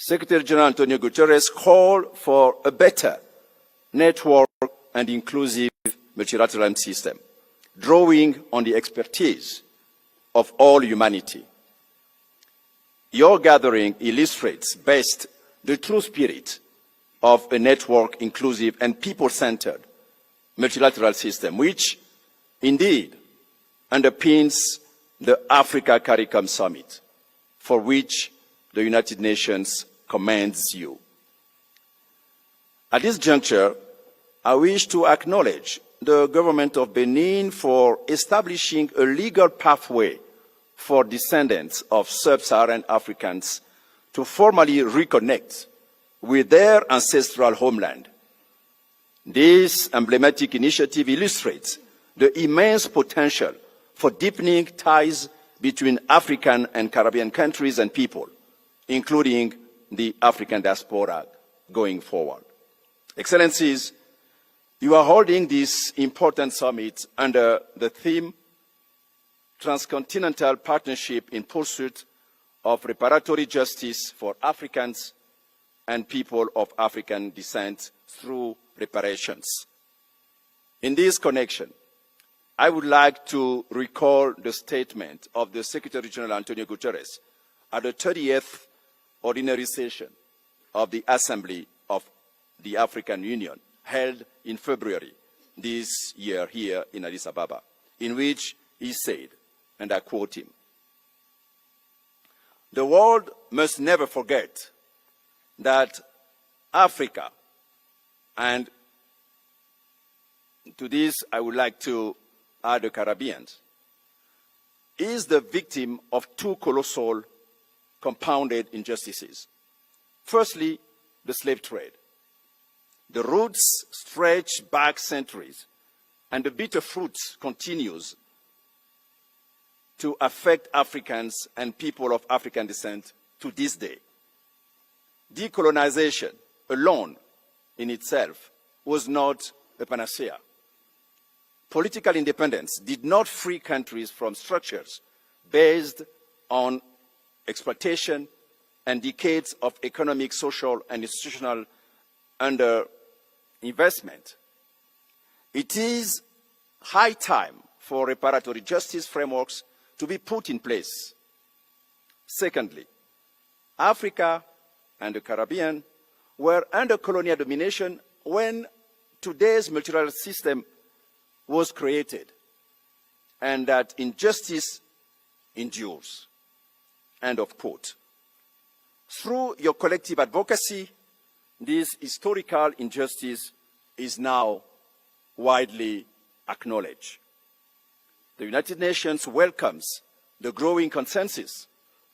Secretary General Antonio Guterres called for a better network and inclusive multilateral system, drawing on the expertise of all humanity. Your gathering illustrates best the true spirit of a network, inclusive and people-centered multilateral system, which indeed underpins the Africa-CARICOM Summit, for which the United Nations commends you. At this juncture, I wish to acknowledge the government of Benin for establishing a legal pathway for descendants of sub-Saharan Africans to formally reconnect with their ancestral homeland. This emblematic initiative illustrates the immense potential for deepening ties between African and Caribbean countries and people, including the African diaspora going forward. Excellencies, you are holding this important summit under the theme Transcontinental Partnership in Pursuit of Reparatory Justice for Africans and People of African Descent through Reparations. In this connection, I would like to recall the statement of the Secretary General Antonio Guterres at the 30th Ordinary Session of the Assembly of the African Union, held in February this year here in Addis Ababa, in which he said, and I quote him, "The world must never forget that Africa," and to this I would like to add the Caribbean, "is the victim of two colossal compounded injustices. Firstly, the slave trade. The roots stretch back centuries, and the bitter fruit continues to affect Africans and people of African descent to this day. Decolonization alone in itself was not a panacea. Political independence did not free countries from structures based on exploitation and decades of economic, social, and institutional underinvestment. It is high time for reparatory justice frameworks to be put in place. Secondly, Africa and the Caribbean were under colonial domination when today's multilateral system was created, and that injustice endures." End of quote. Through your collective advocacy, this historical injustice is now widely acknowledged. The United Nations welcomes the growing consensus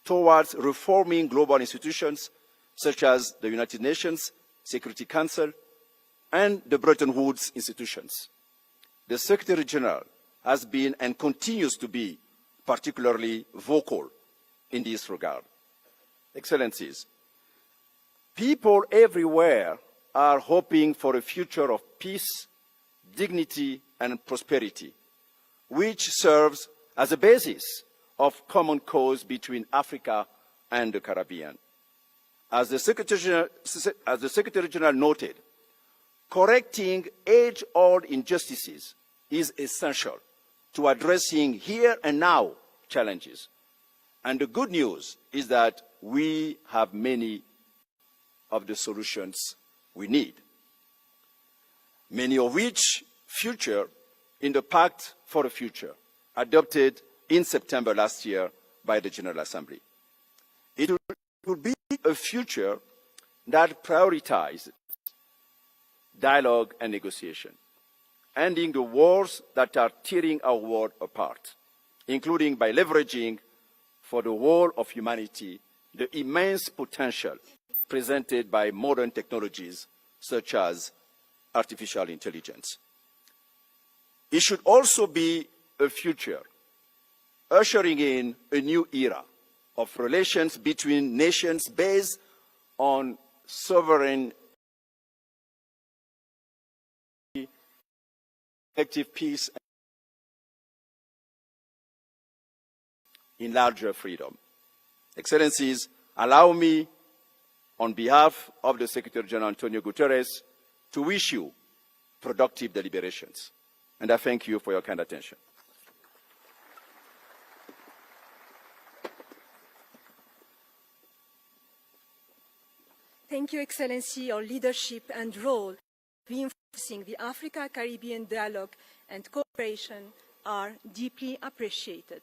towards reforming global institutions such as the United Nations Security Council and the Bretton Woods institutions. The Secretary General has been and continues to be particularly vocal in this regard. Excellencies, people everywhere are hoping for a future of peace, dignity, and prosperity, which serves as a basis of common cause between Africa and the Caribbean. As the Secretary General noted, correcting age-old injustices is essential to addressing here and now challenges. And the good news is that we have many of the solutions we need, many of which feature in the Pact for the Future, adopted in September last year by the General Assembly. It will be a future that prioritizes dialogue and negotiation, ending the wars that are tearing our world apart, including by leveraging for the whole of humanity the immense potential presented by modern technologies such as artificial intelligence. It should also be a future ushering in a new era of relations between nations based on sovereign, collective peace, in larger freedom. Excellencies, allow me on behalf of the Secretary General Antonio Guterres, to wish you productive deliberations. And I thank you for your kind attention. Thank you, Excellency. Your leadership and role reinforcing the Africa-Caribbean dialogue and cooperation are deeply appreciated.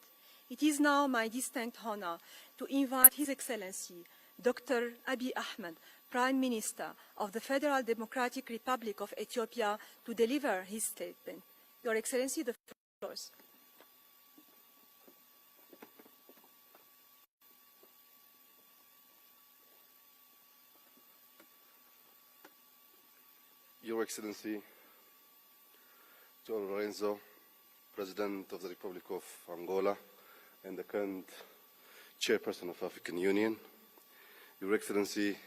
It is now my distinct honor to invite His Excellency, Dr. Abiy Ahmed, Prime Minister of the Federal Democratic Republic of Ethiopia, to deliver his statement. Your Excellency, the floor is yours. Your Excellency, John Lorenzo, President of the Republic of Angola and the current Chairperson of African Union, Your Excellency,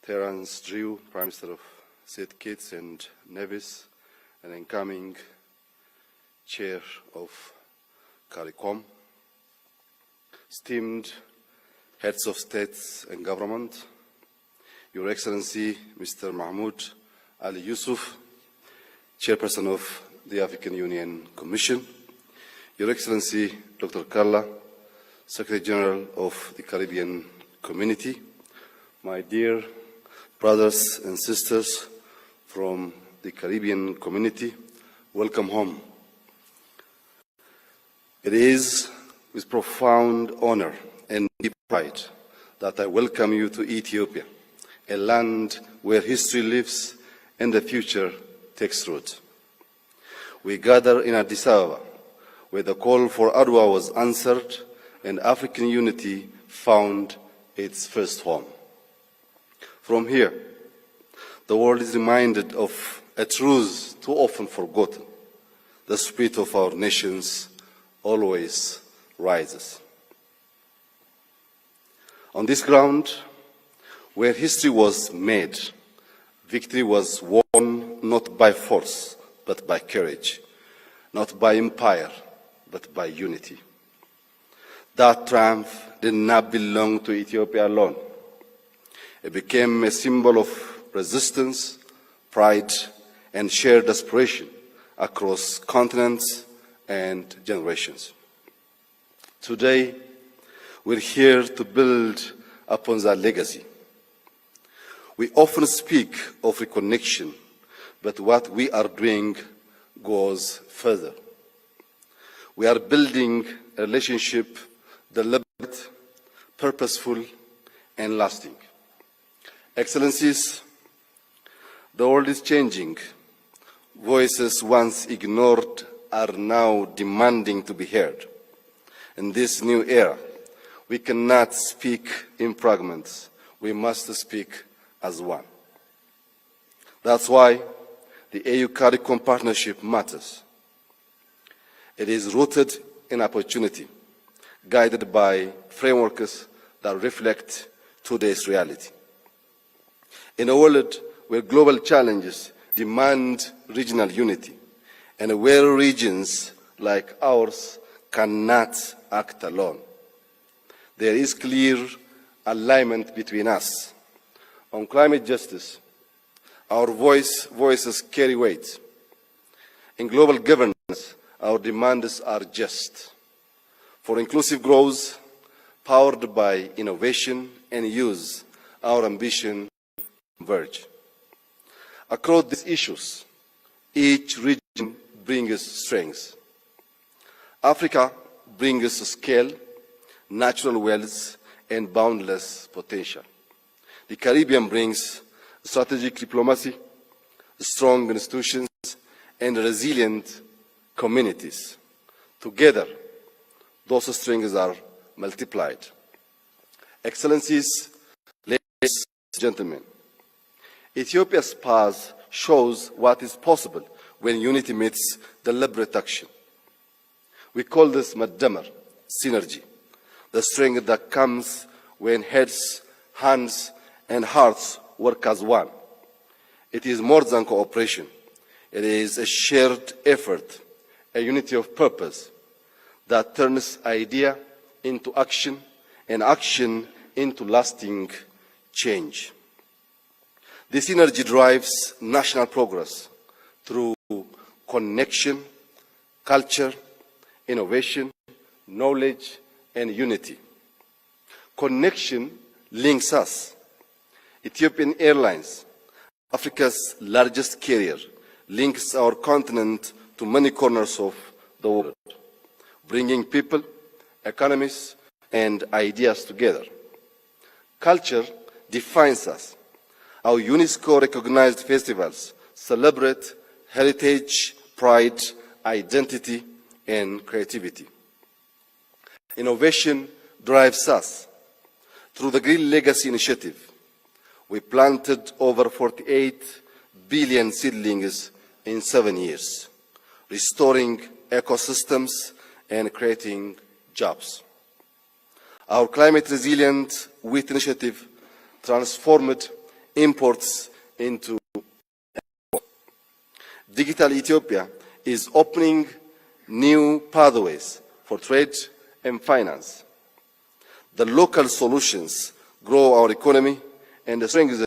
Terence Drew, Prime Minister of St. Kitts and Nevis, and incoming Chair of CARICOM, esteemed Heads of States and Government, Your Excellency, Mr. Mahmoud Ali Yusuf, Chairperson of the African Union Commission, Your Excellency, Dr. Carla, Secretary General of the Caribbean Community, my dear brothers and sisters from the Caribbean community, welcome home. It is with profound honor and deep pride that I welcome you to Ethiopia, a land where history lives and the future takes root. We gather in Addis Ababa, where the call for Adwa was answered and African unity found its first home. From here, the world is reminded of a truth too often forgotten. The spirit of our nations always rises. On this ground, where history was made, victory was won not by force, but by courage, not by empire, but by unity. That triumph did not belong to Ethiopia alone. It became a symbol of resistance, pride, and shared aspiration across continents and generations. Today, we're here to build upon that legacy. We often speak of reconnection, but what we are doing goes further. We are building a relationship deliberate, purposeful, and lasting. Excellencies, the world is changing. Voices once ignored are now demanding to be heard. In this new era, we cannot speak in fragments. We must speak as one. That's why the AU-CARICOM partnership matters. It is rooted in opportunity, guided by frameworks that reflect today's reality. In a world where global challenges demand regional unity, and where regions like ours cannot act alone, there is clear alignment between us. On climate justice, our voices carry weight. In global governance, our demands are just. For inclusive growth, powered by innovation and use, our ambition converge. Across these issues, each region brings strengths. Africa brings scale, natural wealth, and boundless potential. The Caribbean brings strategic diplomacy, strong institutions, and resilient communities. Together, those strengths are multiplied. Excellencies, ladies and gentlemen, Ethiopia's path shows what is possible when unity meets deliberate action. We call this Madamar, synergy, the strength that comes when heads, hands, and hearts work as one. It is more than cooperation. It is a shared effort, a unity of purpose that turns idea into action and action into lasting change. This energy drives national progress through connection, culture, innovation, knowledge, and unity. Connection links us. Ethiopian Airlines, Africa's largest carrier, links our continent to many corners of the world, bringing people, economies, and ideas together. Culture defines us. Our UNESCO-recognized festivals celebrate heritage, pride, identity, and creativity. Innovation drives us. Through the Green Legacy Initiative, we planted over 48 billion seedlings in 7 years, restoring ecosystems and creating jobs. Our climate resilient wheat initiative transformed imports into exports. Digital Ethiopia is opening new pathways for trade and finance. The local solutions grow our economy and strengthen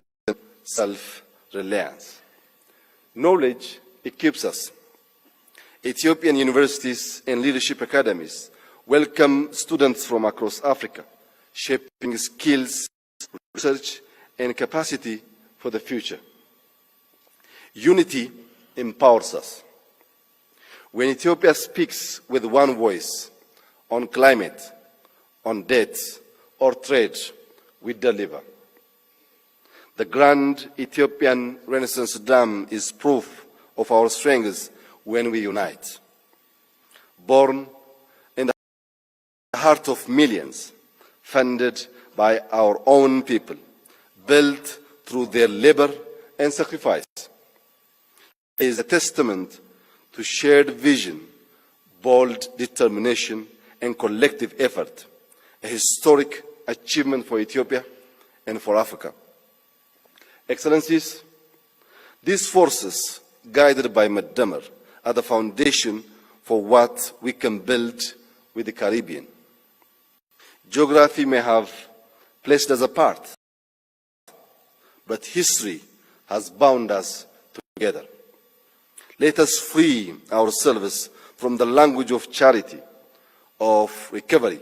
self-reliance. Knowledge equips us. Ethiopian universities and leadership academies welcome students from across Africa, shaping skills, research, and capacity for the future. Unity empowers us. When Ethiopia speaks with one voice on climate, on debt, or trade, we deliver. The Grand Ethiopian Renaissance Dam is proof of our strengths when we unite. Born in the heart of millions, funded by our own people, built through their labor and sacrifice, it is a testament to shared vision, bold determination, and collective effort, a historic achievement for Ethiopia and for Africa. Excellencies, these forces, guided by Madamer, are the foundation for what we can build with the Caribbean. Geography may have placed us apart, but history has bound us together. Let us free ourselves from the language of charity, of recovery,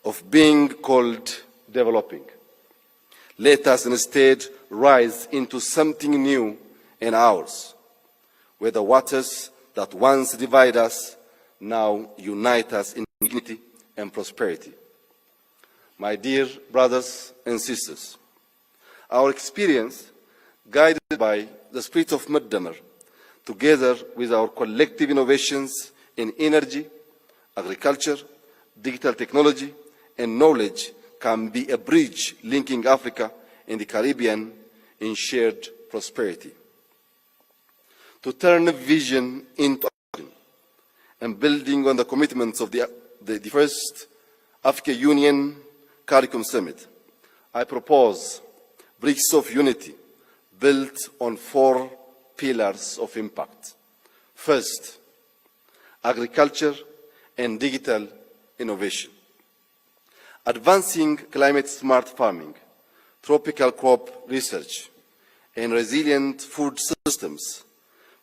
of being called developing. Let us instead rise into something new and ours, where the waters that once divide us now unite us in dignity and prosperity. My dear brothers and sisters, our experience, guided by the spirit of Madamer, together with our collective innovations in energy, agriculture, digital technology, and knowledge, can be a bridge linking Africa and the Caribbean in shared prosperity. To turn vision into action and building on the commitments of the first Africa Union CARICOM Summit, I propose bricks of unity built on 4 pillars of impact. First, agriculture and digital innovation. Advancing climate-smart farming, tropical crop research, and resilient food systems,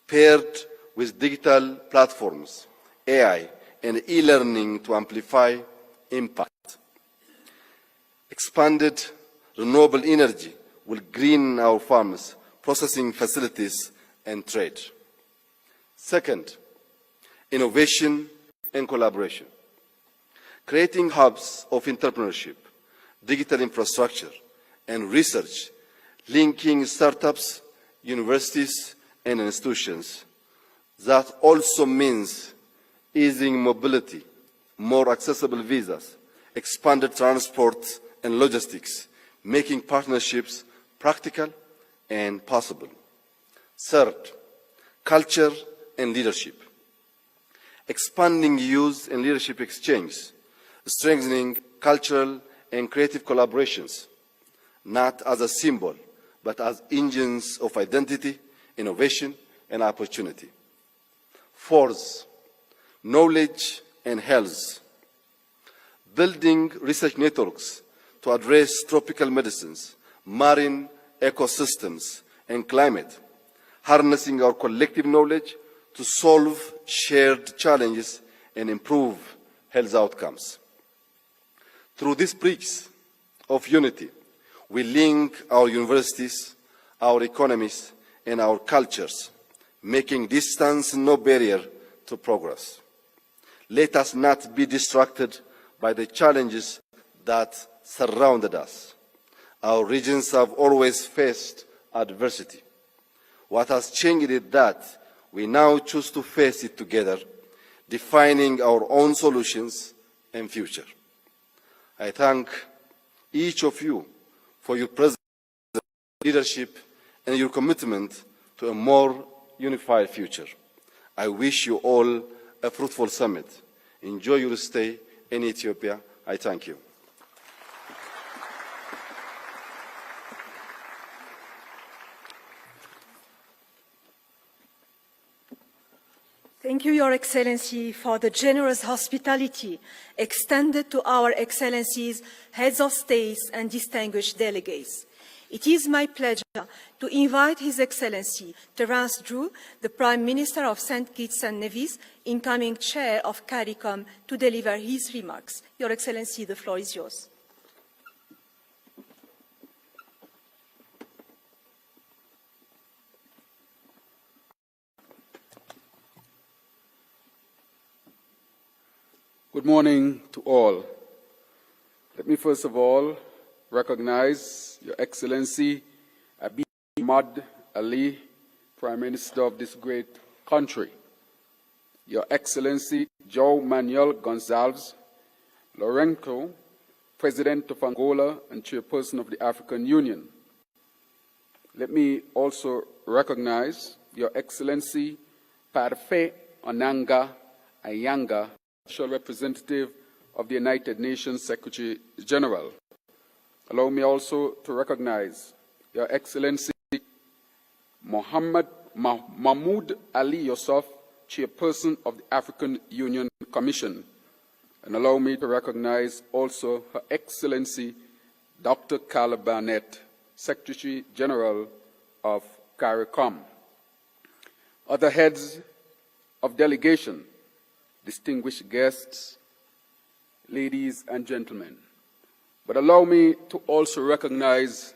paired with digital platforms, AI, and e-learning to amplify impact. Expanded renewable energy will green our farms, processing facilities, and trade. Second, innovation and collaboration. Creating hubs of entrepreneurship, digital infrastructure, and research, linking startups, universities, and institutions. That also means easing mobility, more accessible visas, expanded transport and logistics, making partnerships practical and possible. Third, culture and leadership. Expanding youth and leadership exchange, strengthening cultural and creative collaborations, not as a symbol, but as engines of identity, innovation, and opportunity. Fourth, knowledge and health. Building research networks to address tropical medicines, marine ecosystems, and climate, harnessing our collective knowledge to solve shared challenges and improve health outcomes. Through this bridge of unity, we link our universities, our economies, and our cultures, making distance no barrier to progress. Let us not be distracted by the challenges that surrounded us. Our regions have always faced adversity. What has changed is that we now choose to face it together, defining our own solutions and future. I thank each of you for your presence, leadership, and your commitment to a more unified future. I wish you all a fruitful summit. Enjoy your stay in Ethiopia. I thank you. Thank you, Your Excellency, for the generous hospitality extended to our Excellencies, heads of states and distinguished delegates. It is my pleasure to invite His Excellency Terence Drew, the Prime Minister of St. Kitts and Nevis, incoming Chair of CARICOM, to deliver his remarks. Your Excellency, the floor is yours. Good morning to all. Let me first of all recognize Your Excellency Abiy Ahmed Ali, Prime Minister of this great country, Your Excellency João Manuel Gonçalves Lourenço, President of Angola and Chairperson of the African Union. Let me also recognize Your Excellency Parfait Onanga Ayanga, Special Representative of the United Nations Secretary General. Allow me also to recognize Your Excellency Mahmoud Ali Yusuf, Chairperson of the African Union Commission. And allow me to recognize also Her Excellency Dr. Carla Barnett, Secretary General of CARICOM. Other heads of delegation, distinguished guests, ladies and gentlemen. But allow me to also recognize,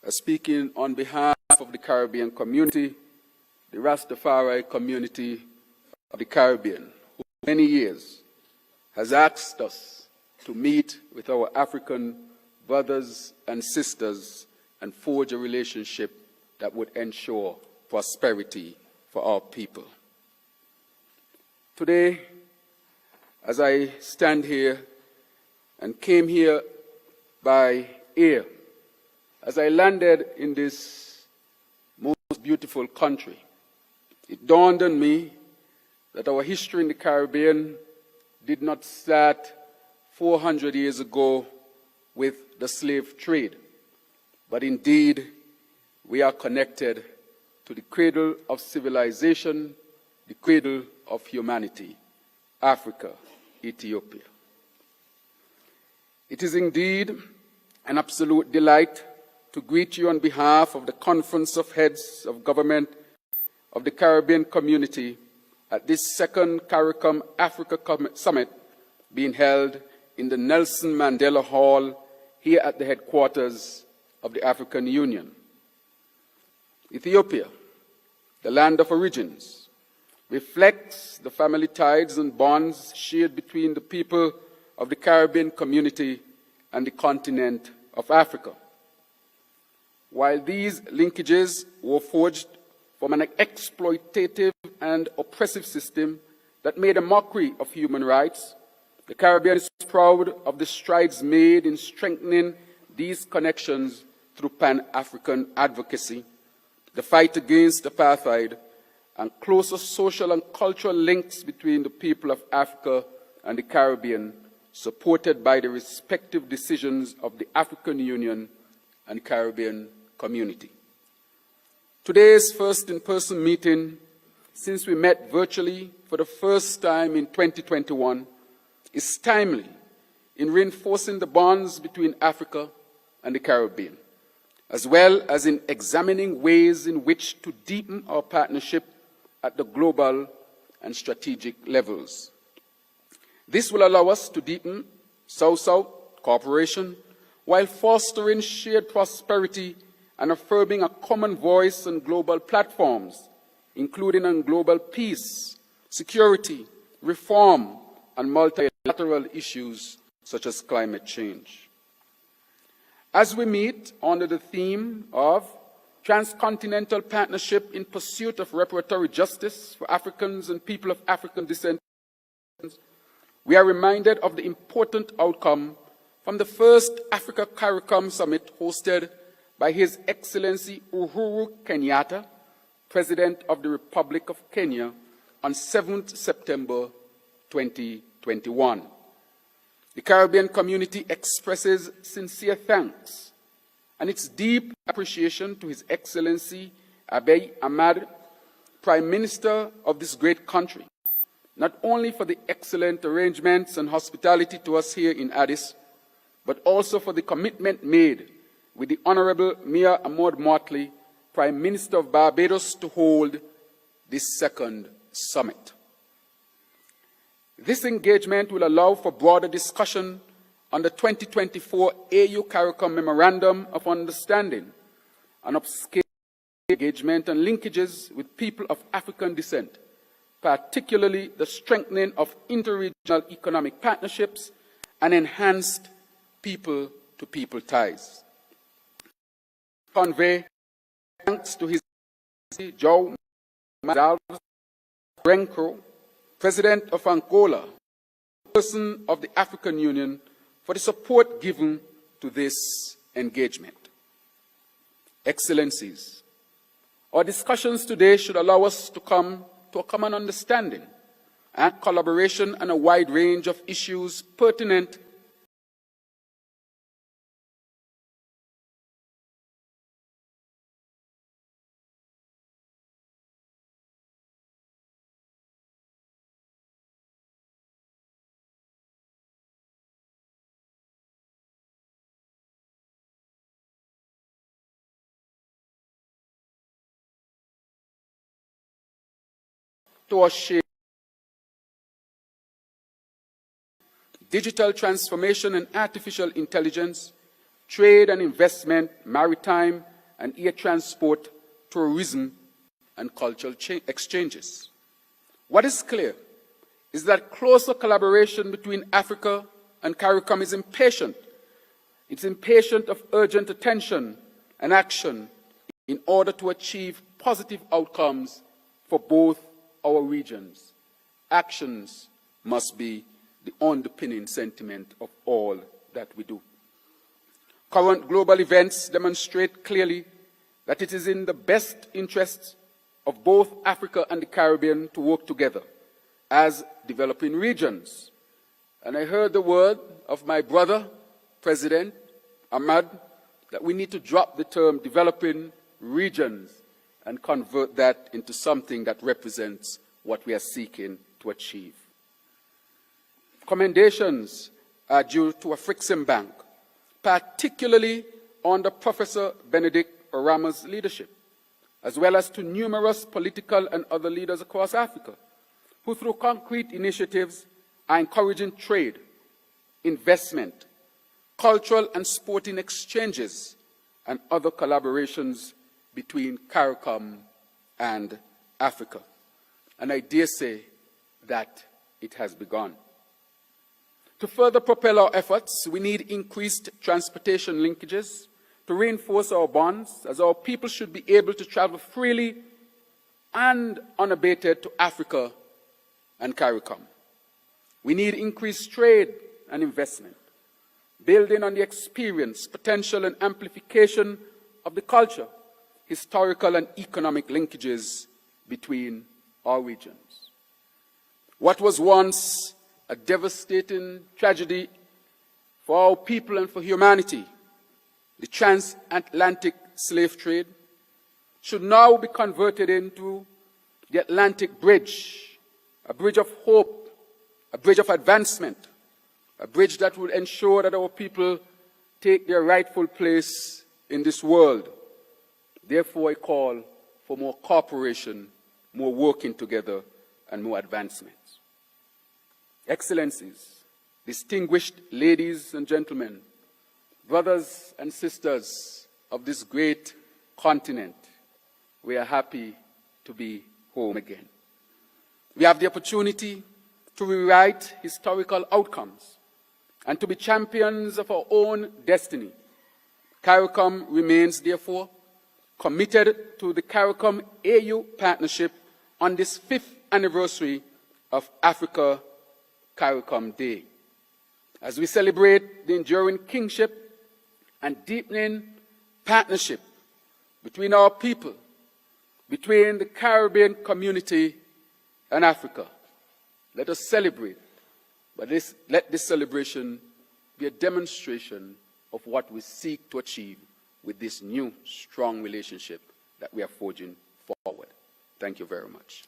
speaking on behalf of the Caribbean community, the Rastafari community of the Caribbean, who for many years has asked us to meet with our African brothers and sisters and forge a relationship that would ensure prosperity for our people. Today, as I stand here and came here by air, as I landed in this most beautiful country, it dawned on me that our history in the Caribbean did not start 400 years ago with the slave trade, but indeed we are connected to the cradle of civilization, the cradle of humanity, Africa, Ethiopia. It is indeed an absolute delight to greet you on behalf of the Conference of Heads of Government of the Caribbean Community at this second CARICOM Africa Summit being held in the Nelson Mandela Hall here at the headquarters of the African Union. Ethiopia, the land of origins, reflects the family ties and bonds shared between the people of the Caribbean community and the continent of Africa. While these linkages were forged from an exploitative and oppressive system that made a mockery of human rights, the Caribbean is proud of the strides made in strengthening these connections through Pan-African advocacy, the fight against apartheid, and closer social and cultural links between the people of Africa and the Caribbean, supported by the respective decisions of the African Union and Caribbean community. Today's first in-person meeting, since we met virtually for the first time in 2021, is timely in reinforcing the bonds between Africa and the Caribbean. as well as in examining ways in which to deepen our partnership at the global and strategic levels. This will allow us to deepen South-South cooperation while fostering shared prosperity and affirming a common voice on global platforms, including on global peace, security, reform, and multilateral issues such as climate change. As we meet under the theme of transcontinental partnership in pursuit of reparatory justice for Africans and people of African descent, we are reminded of the important outcome from the first Africa-CARICOM Summit hosted by His Excellency Uhuru Kenyatta, President of the Republic of Kenya, on 7th September 2021. The Caribbean community expresses sincere thanks and its deep appreciation to His Excellency Abiy Ahmed, Prime Minister of this great country, not only for the excellent arrangements and hospitality to us here in Addis, but also for the commitment made with the Honorable Mia Ahmad Motley, Prime Minister of Barbados, to hold this second summit. This engagement will allow for broader discussion on the 2024 AU-CARICOM Memorandum of Understanding and upscale engagement and linkages with people of African descent, particularly the strengthening of interregional economic partnerships and enhanced people-to-people ties. Convey thanks to His Excellency João Lourenço, President of Angola, person of the African Union, for the support given to this engagement. Excellencies, our discussions today should allow us to come to a common understanding and collaboration on a wide range of issues pertinent to our shared digital transformation and artificial intelligence, trade and investment, maritime and air transport, tourism, and cultural exchanges. What is clear is that closer collaboration between Africa and CARICOM is impatient. It's impatient of urgent attention and action in order to achieve positive outcomes for both our regions. Actions must be the underpinning sentiment of all that we do. Current global events demonstrate clearly that it is in the best interests of both Africa and the Caribbean to work together as developing regions. And I heard the word of my brother, President Ahmad, that we need to drop the term developing regions and convert that into something that represents what we are seeking to achieve. Commendations are due to Afreximbank, particularly under Professor Benedict Orama's leadership, as well as to numerous political and other leaders across Africa, who through concrete initiatives are encouraging trade, investment, cultural and sporting exchanges, and other collaborations between CARICOM and Africa. And I dare say that it has begun. To further propel our efforts, we need increased transportation linkages to reinforce our bonds, as our people should be able to travel freely and unabated to Africa and CARICOM. We need increased trade and investment, building on the experience, potential, and amplification of the culture, historical and economic linkages between our regions. What was once a devastating tragedy for our people and for humanity, the transatlantic slave trade, should now be converted into the Atlantic Bridge, a bridge of hope, a bridge of advancement, a bridge that will ensure that our people take their rightful place in this world. Therefore, I call for more cooperation, more working together, and more advancements. Excellencies, distinguished ladies and gentlemen, brothers and sisters of this great continent, we are happy to be home again. We have the opportunity to rewrite historical outcomes and to be champions of our own destiny. CARICOM remains, therefore, committed to the CARICOM AU partnership on this 5th anniversary of Africa-CARICOM Day. As we celebrate the enduring kingship and deepening partnership between our people, between the Caribbean community and Africa, let us celebrate, but let this celebration be a demonstration of what we seek to achieve with this new, strong relationship that we are forging forward. Thank you very much.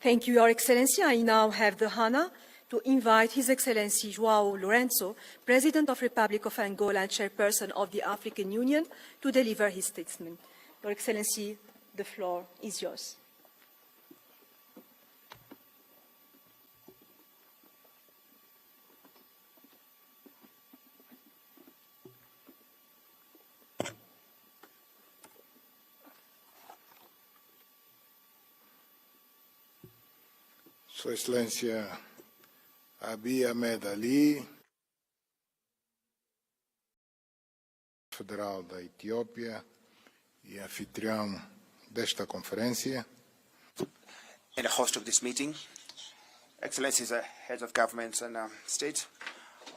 Thank you, Your Excellency. I now have the honor to invite His Excellency João Lourenço, President of the Republic of Angola and Chairperson of the African Union, to deliver his statement. Your Excellency, the floor is yours. Sua Excelência Abiy Ahmed Ali, Federal da Etiópia e anfitrião desta conferência. And the host of this meeting, Excellencies, heads of governments and states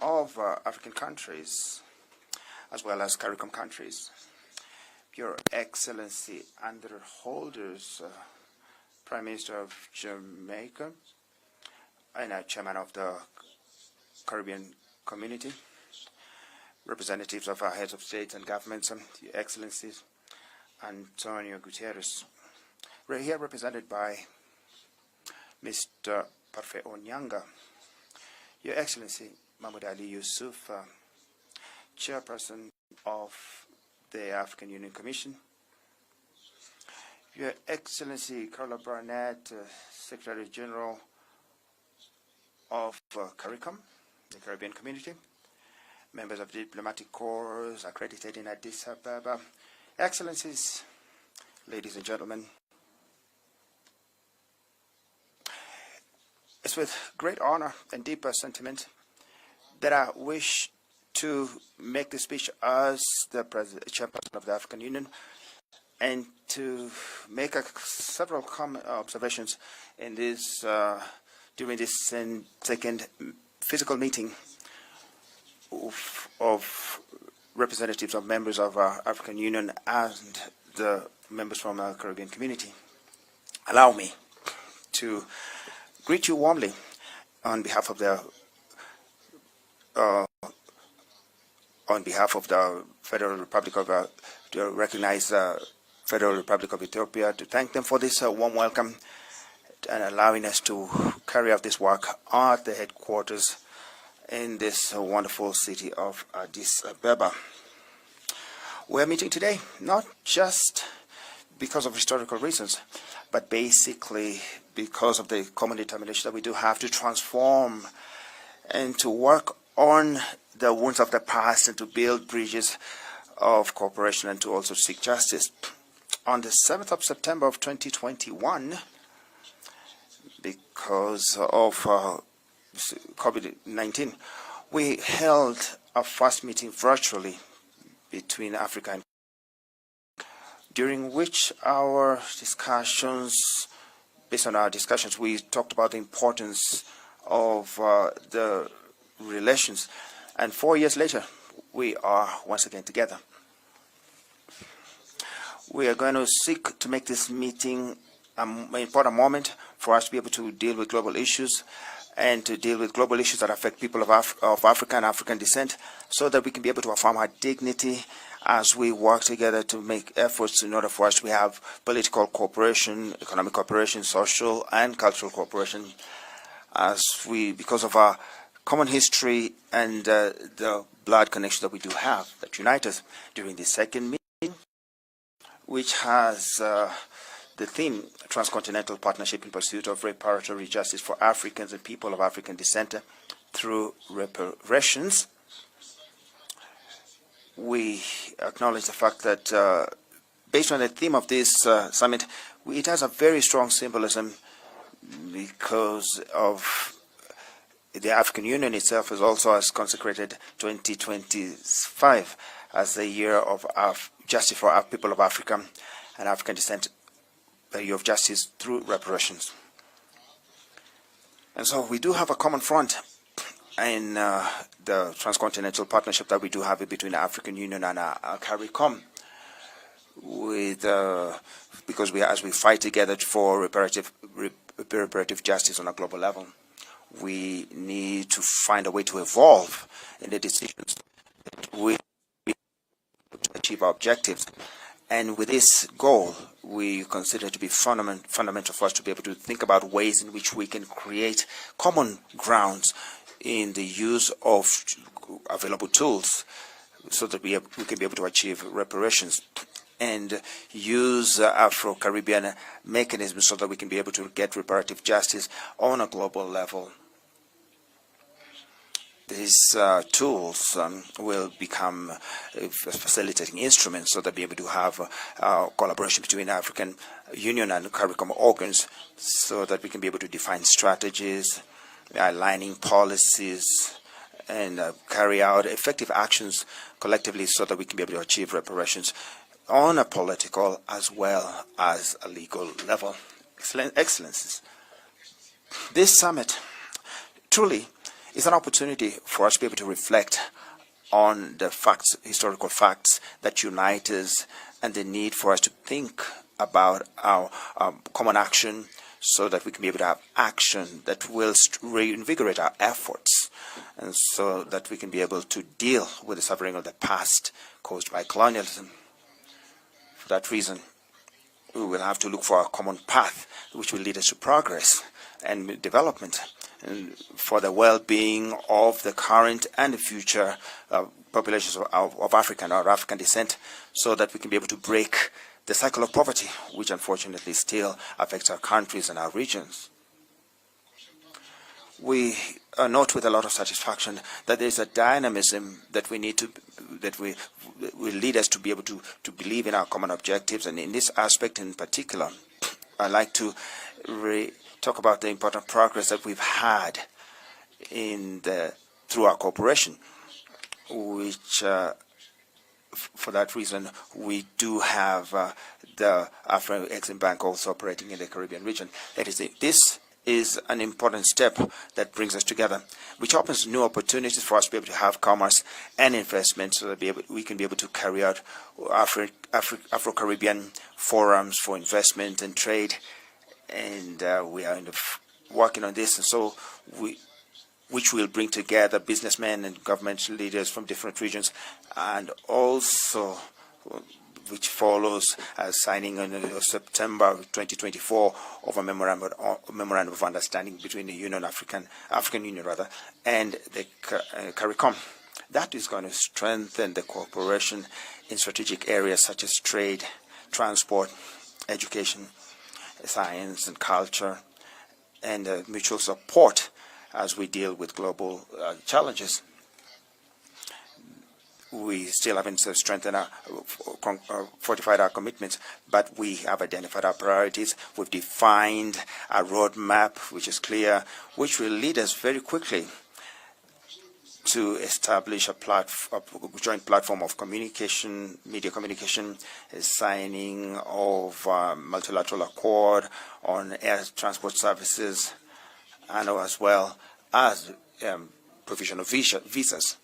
of African countries, as well as CARICOM countries, Your Excellency and the holders, Prime Minister of Jamaica, and Chairman of the Caribbean Community, representatives of our heads of states and governments, Your Excellencies, Antonio Guterres. We're here represented by Mr. Parfait Onyanga, Your Excellency Mahmoud Ali Yusuf, Chairperson of the African Union Commission, Your Excellency Carla Barnett, Secretary General of CARICOM, the Caribbean Community, members of the diplomatic corps accredited in Addis Ababa, Excellencies, ladies and gentlemen. It's with great honor and deeper sentiment that I wish to make this speech as the Chairperson of the African Union and to make several observations in this during this second physical meeting of representatives of members of our African Union and the members from our Caribbean community. Allow me to greet you warmly on behalf of the Federal Republic of to recognize the Federal Republic of Ethiopia, to thank them for this warm welcome and allowing us to carry out this work at the headquarters in this wonderful city of Addis Ababa. We're meeting today not just because of historical reasons, but basically because of the common determination that we do have to transform and to work on the wounds of the past and to build bridges of cooperation and to also seek justice. On the 7th of September of 2021, because of COVID-19, we held our first meeting virtually between Africa and during which our discussions, based on our discussions, we talked about the importance of the relations. And 4 years later, we are once again together. We are going to seek to make this meeting an important moment for us to be able to deal with global issues and to deal with global issues that affect people of Africa and African descent, so that we can be able to affirm our dignity as we work together to make efforts in order for us to have political cooperation, economic cooperation, social and cultural cooperation. because of our common history and the blood connection that we do have that unite us during the second meeting, which has the theme, Transcontinental Partnership in Pursuit of Reparatory Justice for Africans and People of African Descent through Reparations. We acknowledge the fact that based on the theme of this summit, it has a very strong symbolism because of the African Union itself has consecrated 2025 as the year of justice for our people of Africa and African descent, the year of justice through reparations. And so we do have a common front in the transcontinental partnership that we do have between the African Union and CARICOM, because as we fight together for reparative justice on a global level, we need to find a way to evolve in the decisions that we to achieve our objectives. And with this goal, we consider it to be fundamental for us to be able to think about ways in which we can create common grounds in the use of available tools so that we can be able to achieve reparations and use Afro-Caribbean mechanisms so that we can be able to get reparative justice on a global level. These tools will become facilitating instruments so that we'll be able to have collaboration between African Union and CARICOM organs so that we can be able to define strategies, aligning policies, and carry out effective actions collectively so that we can be able to achieve reparations on a political as well as a legal level. Excellencies, this summit truly is an opportunity for us to be able to reflect on the facts, historical facts that unite us, and the need for us to think about our common action so that we can be able to have action that will reinvigorate our efforts, and so that we can be able to deal with the suffering of the past caused by colonialism. For that reason, we will have to look for a common path which will lead us to progress and development, and for the well-being of the current and the future populations of African or African descent, so that we can be able to break the cycle of poverty, which unfortunately still affects our countries and our regions. We note with a lot of satisfaction that there is a dynamism that we need to, that will lead us to be able to believe in our common objectives, and in this aspect in particular, I'd like to talk about the important progress that we've had through our cooperation, which for that reason we do have the Afro-Exim Bank also operating in the Caribbean region. This is an important step that brings us together, which opens new opportunities for us to be able to have commerce and investment, so that we can be able to carry out Afro-Caribbean forums for investment and trade. And we are working on this, and so which will bring together businessmen and government leaders from different regions, and also which follows signing in September 2024 of a memorandum of understanding between the African Union and the CARICOM. That is going to strengthen the cooperation in strategic areas such as trade, transport, education, science and culture, and mutual support as we deal with global challenges. We still haven't strengthened fortified our commitments, but we have identified our priorities. We've defined a roadmap which is clear, which will lead us very quickly to establish a joint platform of communication, media communication, signing of multilateral accord on air transport services, and as well as provision of visas.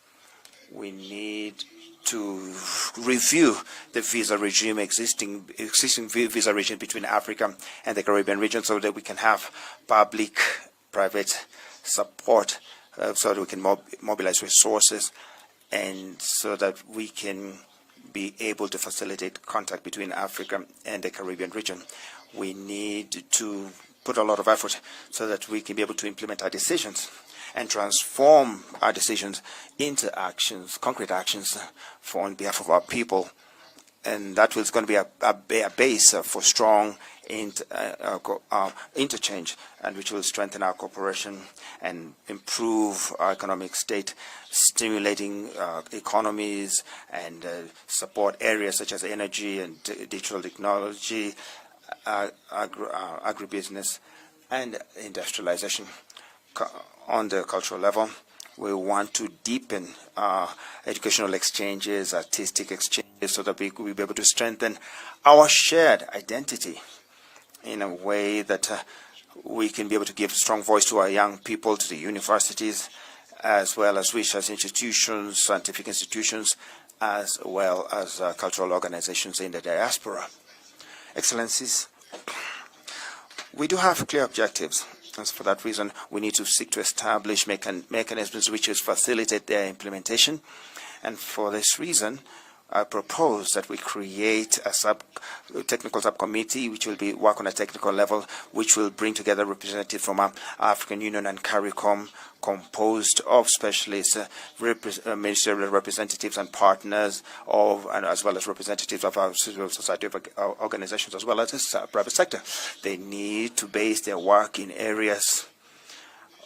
We need to review the visa regime, existing visa regime between Africa and the Caribbean region, so that we can have public-private support, so that we can mobilize resources, and so that we can be able to facilitate contact between Africa and the Caribbean region. We need to put a lot of effort so that we can be able to implement our decisions and transform our decisions into actions, concrete actions on behalf of our people. And that is going to be a base for strong interchange, and which will strengthen our cooperation and improve our economic state, stimulating economies and support areas such as energy and digital technology, agribusiness, and industrialization. On the cultural level, we want to deepen educational exchanges, artistic exchanges, so that we will be able to strengthen our shared identity in a way that we can be able to give strong voice to our young people, to the universities, as well as research institutions, scientific institutions, as well as cultural organizations in the diaspora. Excellencies, we do have clear objectives. And for that reason, we need to seek to establish mechanisms which will facilitate their implementation. And for this reason, I propose that we create a technical subcommittee which will work on a technical level, which will bring together representatives from African Union and CARICOM, composed of specialists, ministerial representatives and partners, and as well as representatives of our civil society organizations, as well as the private sector. They need to base their work in areas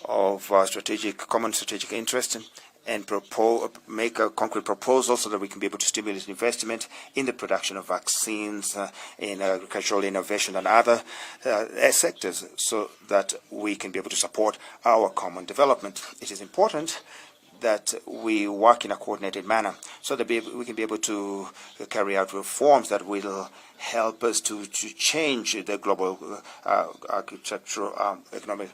of common strategic interest, and make a concrete proposal so that we can be able to stimulate investment in the production of vaccines, in agricultural innovation and other sectors, so that we can be able to support our common development. It is important that we work in a coordinated manner so that we can be able to carry out reforms that will help us to change the global economic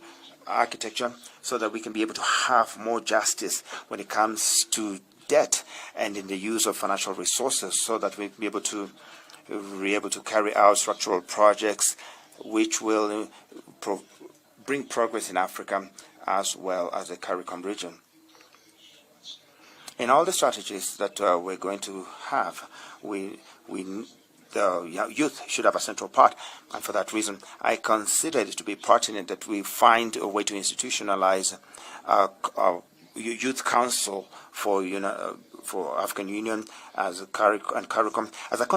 architecture, so that we can be able to have more justice when it comes to debt and in the use of financial resources, so that we can be able to carry out structural projects which will bring progress in Africa as well as the CARICOM region. In all the strategies that we're going to have, the youth should have a central part, and for that reason, I consider it to be pertinent that we find a way to institutionalize a youth council for African Union and CARICOM as a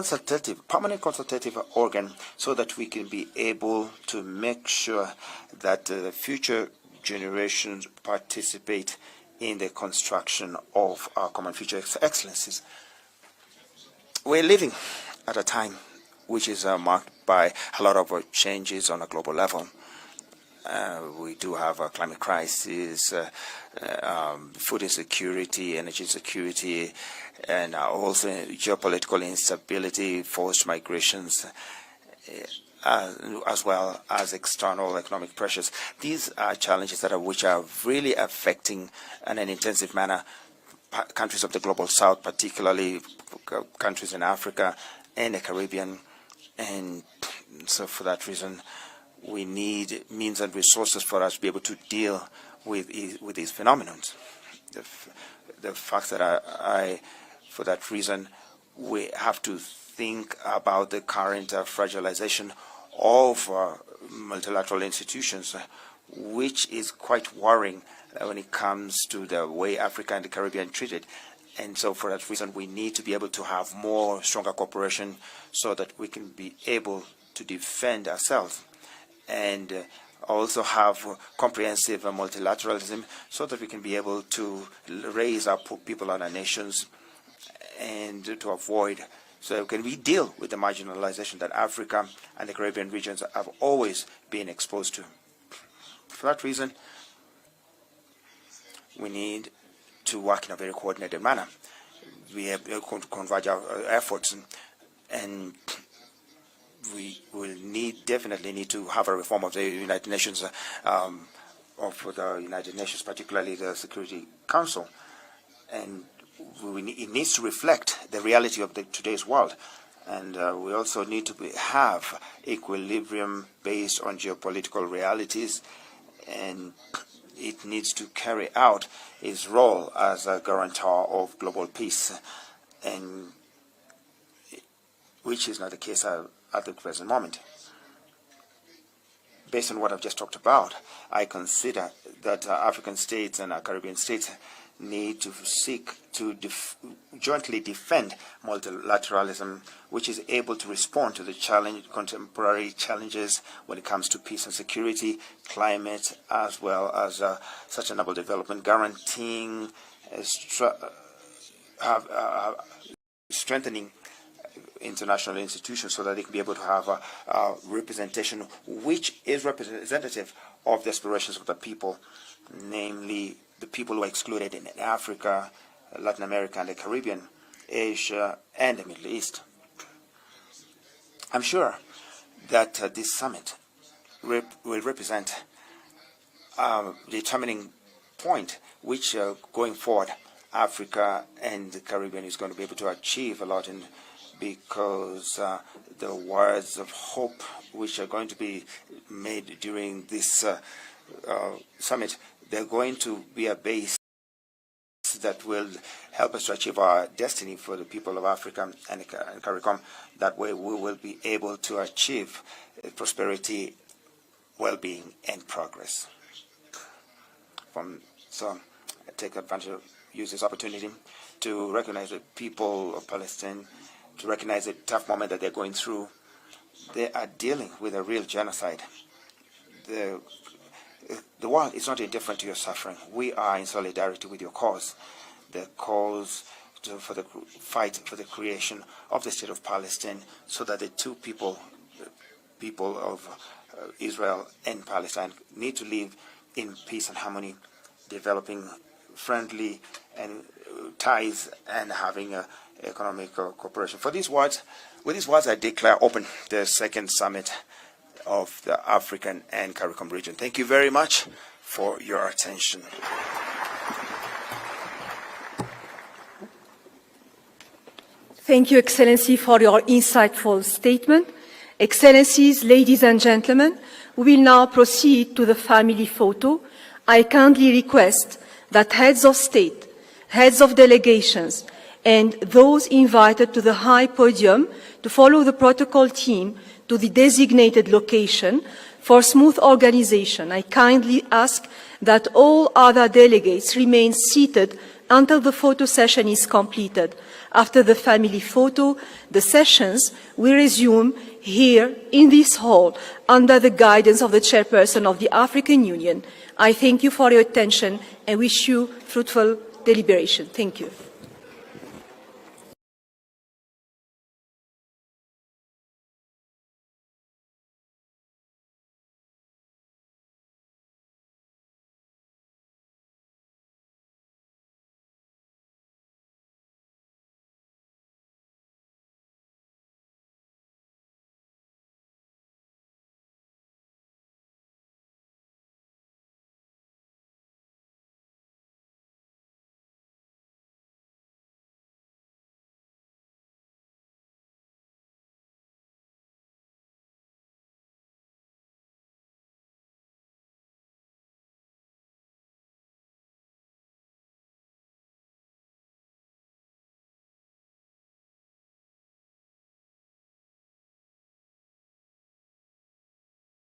permanent consultative organ, so that we can be able to make sure that the future generations participate in the construction of our common future. Excellencies, we're living at a time which is marked by a lot of changes on a global level. We do have a climate crisis, food insecurity, energy insecurity, and also geopolitical instability, forced migrations, as well as external economic pressures. These are challenges which are really affecting in an intensive manner countries of the global south, particularly countries in Africa and the Caribbean. And so for that reason, we need means and resources for us to be able to deal with these phenomena. The fact that for that reason, we have to think about the current fragilization of multilateral institutions, which is quite worrying when it comes to the way Africa and the Caribbean treated. And so for that reason, we need to be able to have stronger cooperation, so that we can be able to defend ourselves, and also have comprehensive multilateralism, so that we can be able to raise our people and our nations, and to avoid, so can we deal with the marginalization that Africa and the Caribbean regions have always been exposed to. For that reason, we need to work in a very coordinated manner. We have to converge our efforts, and we will definitely need to have a reform of the United Nations, particularly the Security Council, and it needs to reflect the reality of today's world. And we also need to have equilibrium based on geopolitical realities, and it needs to carry out its role as a guarantor of global peace, and which is not the case at the present moment. based on what I've just talked about, I consider that African states and Caribbean states need to seek to jointly defend multilateralism, which is able to respond to the contemporary challenges when it comes to peace and security, climate, as well as sustainable development, guaranteeing strengthening international institutions so that they can be able to have a representation which is representative of the aspirations of the people, namely the people who are excluded in Africa, Latin America, and the Caribbean, Asia, and the Middle East. I'm sure that this summit will represent a determining point which, going forward, Africa and the Caribbean is going to be able to achieve a lot, because the words of hope which are going to be made during this summit, they're going to be a base that will help us to achieve our destiny for the people of Africa and CARICOM. That way we will be able to achieve prosperity, well-being, and progress. So I take advantage of, use this opportunity to recognize the people of Palestine, to recognize the tough moment that they're going through. They are dealing with a real genocide. The world is not indifferent to your suffering. We are in solidarity with your cause, the cause for the fight for the creation of the state of Palestine, so that the two people of Israel and Palestine need to live in peace and harmony, developing friendly and ties and having economic cooperation. With these words, I declare open the second summit of the African and CARICOM region. Thank you very much for your attention. Thank you, Excellency, for your insightful statement. Excellencies, ladies and gentlemen, we will now proceed to the family photo. I kindly request that heads of state, heads of delegations, and those invited to the high podium to follow the protocol team to the designated location for smooth organization. I kindly ask that all other delegates remain seated until the photo session is completed. After the family photo, the sessions will resume here in this hall under the guidance of the chairperson of the African Union. I thank you for your attention and wish you fruitful deliberation. Thank you.